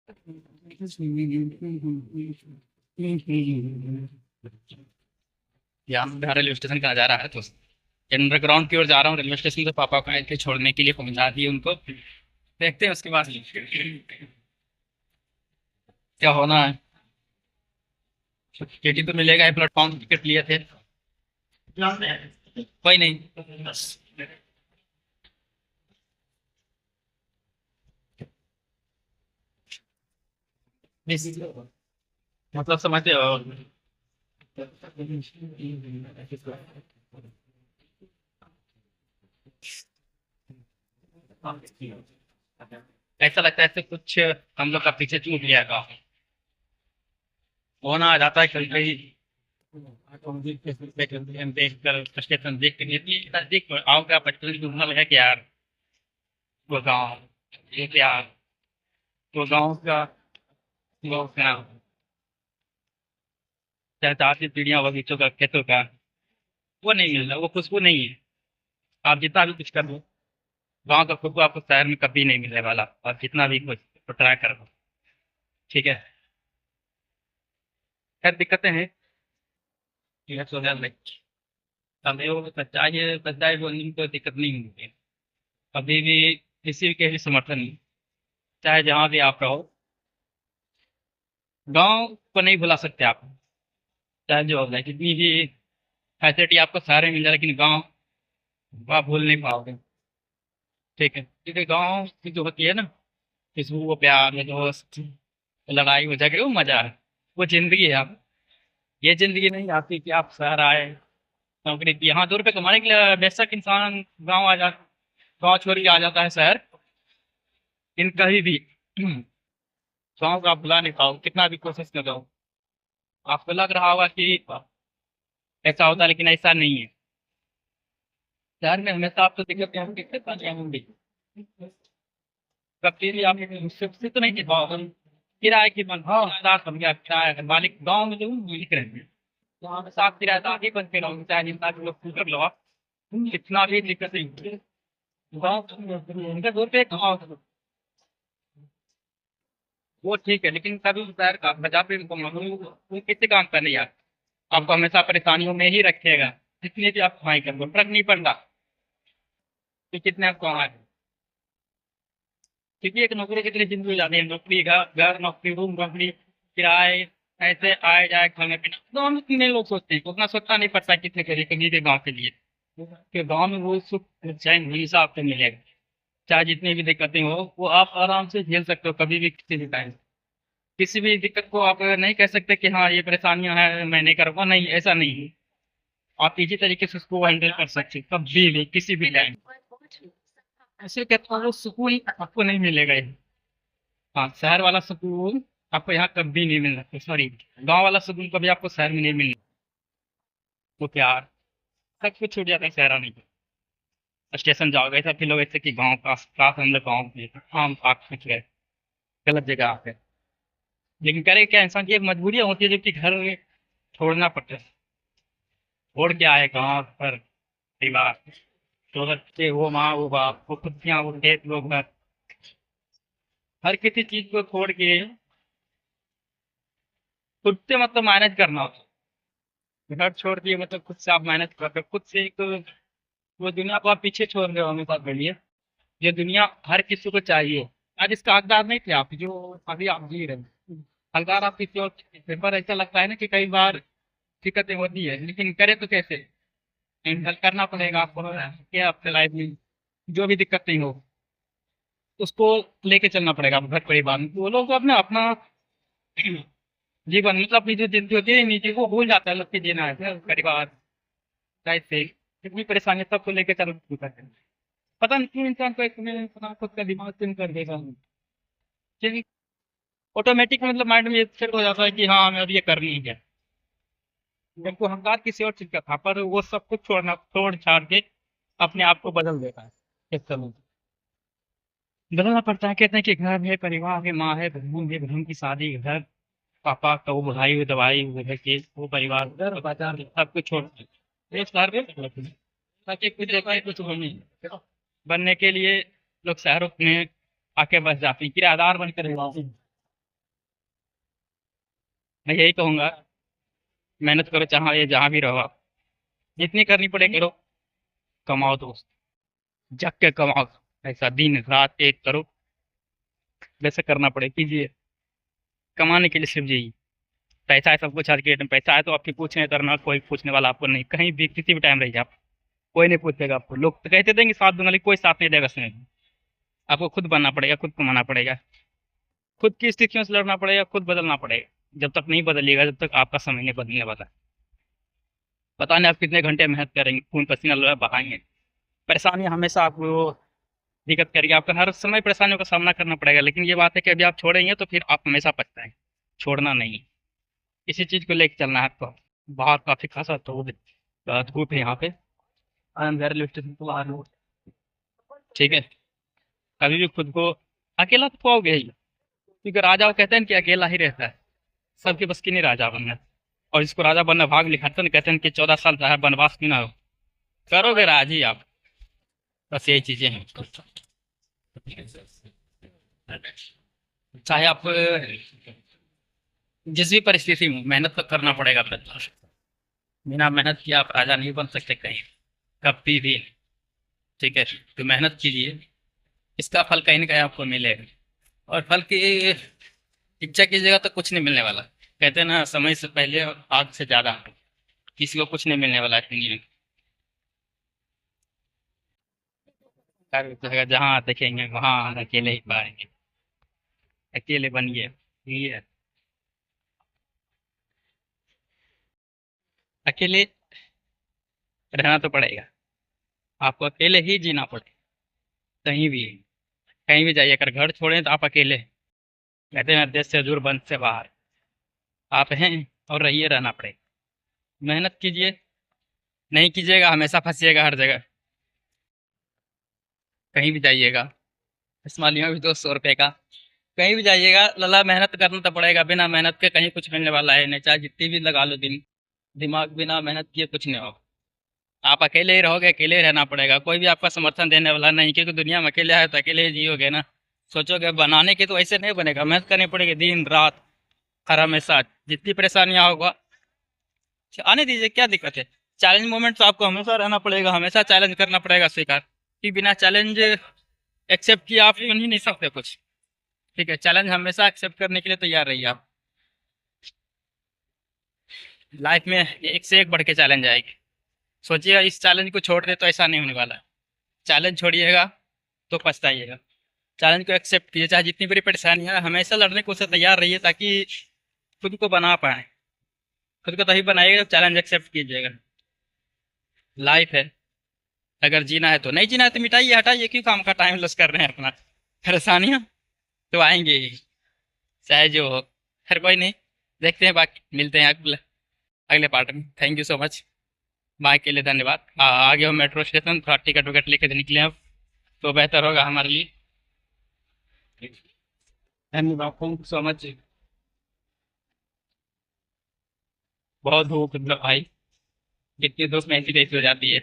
यहाँ पे railway station का नज़ारा है तो अंडरग्राउंड की ओर जा रहा हूँ रेलवे स्टेशन से पापा को ऐसे छोड़ने के लिए पहुंचा दिए उनको। देखते हैं उसके बाद क्या होना है। टीटी तो मिलेगा ही, प्लेटफॉर्म टिकट लिए थे। कोई नहीं। मतलब समझते हो। ऐसा लगता है ऐसे कुछ हम लोग का पीछे छूट गया था। होना आ जाता है कभी कभी। हम देख कर स्टेशन देख कर नजदीक आओ का बचपन ढूंढना लगा कि यार वो गाँव एक यार वो गाँव का वो क्या चाहती पीढ़ियां बगीचों का खेतों का वो नहीं मिल रहा, वो खुशबू नहीं है। आप जितना भी कुछ कर लो गाँव का खुशबू आपको शहर में कभी नहीं मिलने वाला, आप जितना भी कुछ ट्राई कर लो। ठीक है। खैर दिक्कतें हैं। ठीक है, सोचा नहीं। अभी वो सच्चाई बोलने में कोई दिक्कत नहीं होगी। कभी भी किसी के भी समर्थन नहीं, चाहे जहाँ भी आप रहो, गांव को नहीं भुला सकते आप। चाहे जो हो जाए कितनी भी फैसिलिटी आपको सारे मिल जाए, लेकिन गांव को आप भूल नहीं पाओगे। ठीक है, क्योंकि गांव की जो होती है ना, खुशबू वो प्यार वो दोस्त लड़ाई वो झगड़े वो मजा है, वो जिंदगी है। आप ये जिंदगी नहीं आती कि आप शहर आए नौकरी की, यहाँ 2 रुपये कमाने के लिए बेशक इंसान गाँव छोड़ के आ जाता है शहर। इन कभी भी गाँव को आप भुला नहीं पाओ कितना भी कोशिश कर रहा हो। आपको लग रहा होगा कि ऐसा होता है, लेकिन ऐसा नहीं है। शहर में हमेशा आपको दिक्कत यहाँ दिक्कत आ जाएंगी। कभी भी आप सुरक्षित तो नहीं जी पाओगे। किराए की बन हाँ साथ बन गया किराया मालिक गाँव में जो लिख रहे हैं वहाँ पे साथ किराएदार ही बनते रहोगे, चाहे जितना भी लोग कर लो आप, कितना भी दिक्कत नहीं होगी। गाँव उनका 2 रुपये गाँव वो ठीक है, लेकिन कभी शहर का बाजार पे वो किसी काम का नहीं यार। आपको हमेशा परेशानियों में ही रखेगा। जितनी भी आप कमाई कर लो फर्क नहीं पड़ता कि कितने आप कमा रहे हो। क्योंकि एक नौकरी कितनी जिंदगी हो जाती है, नौकरी घर घर नौकरी रूम नौकरी किराए ऐसे आए जाए खाने पीने गाँव में कितने लोग सोचते हैं, उतना सोचना नहीं पड़ता कितने करिए कभी के गाँव के लिए। कि गाँव में वो सुख चैन हमेशा आपको मिलेगा। चाहे जितनी भी दिक्कतें हो वो आप आराम से झेल सकते हो कभी भी किसी भी टाइम। किसी भी दिक्कत को आप नहीं कह सकते कि हाँ ये परेशानियां हैं मैं नहीं कर पाऊँ, नहीं ऐसा नहीं है। आप इसी तरीके से उसको हैंडल कर सकते हैं कभी भी किसी भी टाइम। ऐसे कहता हूँ वो सुकून आपको नहीं मिलेगा ये। हाँ शहर वाला सुकून आपको यहाँ कभी नहीं मिलना, सॉरी गांव वाला सुकून कभी आपको शहर में नहीं मिलना। वो प्यार सब कुछ छूट जाता है शहर आने के। स्टेशन जाओगे ऐसा फील होगा जैसे कि गाँव का काश हम लोग गाँव में आम पाक में गए, गलत जगह आ गए। लेकिन करे क्या, इंसान की एक मजबूरियां होती है जो कि घर छोड़ना पड़ता है। छोड़ के आए गाँव पर परिवार, तो बच्चे वो माँ वो बाप वो खुशियाँ वो खेत वो घर, हर किसी चीज को छोड़ के खुद से मतलब मैनेज करना होता है। घर छोड़ दिए मतलब खुद से आप मैनेज कर रहे हो, खुद से एक वो दुनिया को आप पीछे छोड़ रहे हो हमेशा के लिए। ये दुनिया हर किसी को चाहिए। आज इसका हकदार नहीं थे आप जो अभी आप जी रहे हैं, हकदार आप किसी और थे। पर ऐसा लगता है ना कि कई बार दिक्कतें होती है, लेकिन करे तो कैसे हैंडल करना पड़ेगा आपको क्या अपने लाइफ में जो भी दिक्कतें हो उसको लेके चलना पड़ेगा। घर परिवार में वो लोग अपना अपना जीवन मतलब अपनी जो जिंदगी होती है निजी वो भूल जाता है, लोग की जीना है परिवार लाइफ से कितनी परेशानी सबको लेके चलना पड़ता है। पता नहीं क्यों इंसान को एक में अपना खुद का दिमाग चेंज कर देगा। ऑटोमेटिक मतलब माइंड में ये सेट हो जाता है कि हाँ हमें अब ये करनी ही है। हमको हंकार किसी और चीज का था पर वो सब कुछ छोड़ छाड़ के अपने आप को बदल देता है एक समय। बदलना पड़ता है, कहते हैं कि घर है परिवार है माँ है बहन है, बहन की शादी घर पापा का वो बढ़ाई हुई दवाई वो है कि वो परिवार घर बाजार सब कुछ छोड़ के एक शहर में ताकि कुछ जगह कुछ बनने के लिए लोग शहरों में आके बस जाते हैं, किराएदार बनकर रहते हैं। मैं यही कहूँगा, मेहनत करो जहाँ ये जहाँ भी रहो आप, जितनी करनी पड़े करो, कमाओ दोस्त, जग के कमाओ, ऐसा दिन रात एक करो, जैसे करना पड़े कीजिए, कमाने के लिए सिर्फ यही। पैसा है सब कुछ आज के डेट में, पैसा है तो आपकी पूछने करना, कोई पूछने वाला आपको नहीं, कहीं भी किसी भी टाइम रह जाए, कोई नहीं पूछेगा आपको। लोग तो कहते देंगे साथ दूंगा, लेकिन कोई साथ नहीं देगा इसमें। आपको खुद बनना पड़ेगा, खुद कमाना पड़ेगा, खुद की स्थितियों से लड़ना पड़ेगा, खुद बदलना पड़ेगा। जब तक नहीं बदलिएगा, जब तक आपका समय नहीं बदलने वाला। पता नहीं आप कितने घंटे मेहनत करेंगे, खून पसीना बहाएंगे, परेशानी हमेशा आपको दिक्कत करेगी, आपको हर समय परेशानियों का सामना करना पड़ेगा। लेकिन ये बात है कि अभी आप छोड़ेंगे तो फिर आप हमेशा पछताएंगे। छोड़ना नहीं, इसी चीज को लेके चलना है आपको। बाहर काफी खासा तो धूप है यहाँ पे, रेलवे स्टेशन को बाहर हूँ, ठीक है। कभी भी खुद को अकेला तो पाओगे ही, क्योंकि राजा वो कहते हैं कि अकेला ही रहता है, सबके बस की नहीं राजा बनना। और जिसको राजा बनना भाग लिखा था ना, कहते हैं कि 14 साल चाहे वनवास क्यों ना हो, करोगे राज ही आप। बस यही चीजें हैं। चाहे आप जिस भी परिस्थिति में, मेहनत तो करना पड़ेगा पहले। बिना मेहनत किए आप राजा नहीं बन सकते कहीं, कभी भी। ठीक है, तो मेहनत कीजिए, इसका फल कहीं ना कहीं आपको मिलेगा। और फल की इच्छा कीजिएगा तो कुछ नहीं मिलने वाला। कहते हैं ना, समय से पहले और आग से ज्यादा किसी को कुछ नहीं मिलने वाला है दुनिया में। हर जगह जहाँ देखेंगे वहाँ अकेले ही पाएंगे, अकेले बनिए, ये अकेले रहना तो पड़ेगा, आपको अकेले ही जीना पड़ेगा। कहीं भी, कहीं भी जाइए, अगर घर छोड़ें तो आप अकेले हैं। कहते हैं देश से दूर बंद से बाहर आप हैं, और रहिए, रहना पड़ेगा। मेहनत कीजिए, नहीं कीजिएगा हमेशा फंसिएगा हर जगह। कहीं भी जाइएगा, इस्माइलियों भी 200 रुपये का, कहीं भी जाइएगा लला, मेहनत करना तो पड़ेगा। बिना मेहनत के कहीं कुछ मिलने वाला है नहीं, चाहे जितनी भी लगा लो दिमाग, बिना मेहनत किए कुछ नहीं होगा। आप अकेले ही रहोगे, अकेले ही रहना पड़ेगा, कोई भी आपका समर्थन देने वाला नहीं, क्योंकि दुनिया में अकेले है तो अकेले ही जियोगे ना। सोचोगे बनाने की तो ऐसे नहीं बनेगा, मेहनत करनी पड़ेगी दिन रात, हर हमेशा जितनी परेशानियां होगा आने दीजिए, क्या दिक्कत है। चैलेंज मोमेंट तो आपको हमेशा रहना पड़ेगा, हमेशा चैलेंज करना पड़ेगा स्वीकार, कि बिना चैलेंज एक्सेप्ट किए आप बन ही नहीं सकते कुछ। ठीक है, चैलेंज हमेशा एक्सेप्ट करने के लिए तैयार रहिए आप। लाइफ में एक से एक बढ़ के चैलेंज आएगी। सोचिएगा इस चैलेंज को छोड़ दे तो ऐसा नहीं होने वाला है। चैलेंज छोड़िएगा तो पछताइएगा। चैलेंज को एक्सेप्ट कीजिए, चाहे जितनी बड़ी परेशानी है, हमेशा लड़ने को उससे तैयार रहिए, ताकि खुद को बना पाए। खुद को तभी बनाइएगा जब चैलेंज एक्सेप्ट कीजिएगा। लाइफ है, अगर जीना है तो, नहीं जीना है तो मिटाइए, हटाइए, क्यों काम का टाइम लॉस कर रहे हैं अपना। परेशानियां तो आएंगे ही, चाहे जो हो। खैर कोई नहीं, देखते हैं, बाकी मिलते हैं अगले अगले पार्ट में। Thank you so much, bye के लिए धन्यवाद। आगे हो मेट्रो स्टेशन, थोड़ा टिकट विकट लेके निकले अब तो बेहतर होगा हमारे लिए। धन्यवाद, थैंक यू सो मच। बहुत धूप मतलब भाई, इतनी धूप में ऐसी तैसी हो जाती है।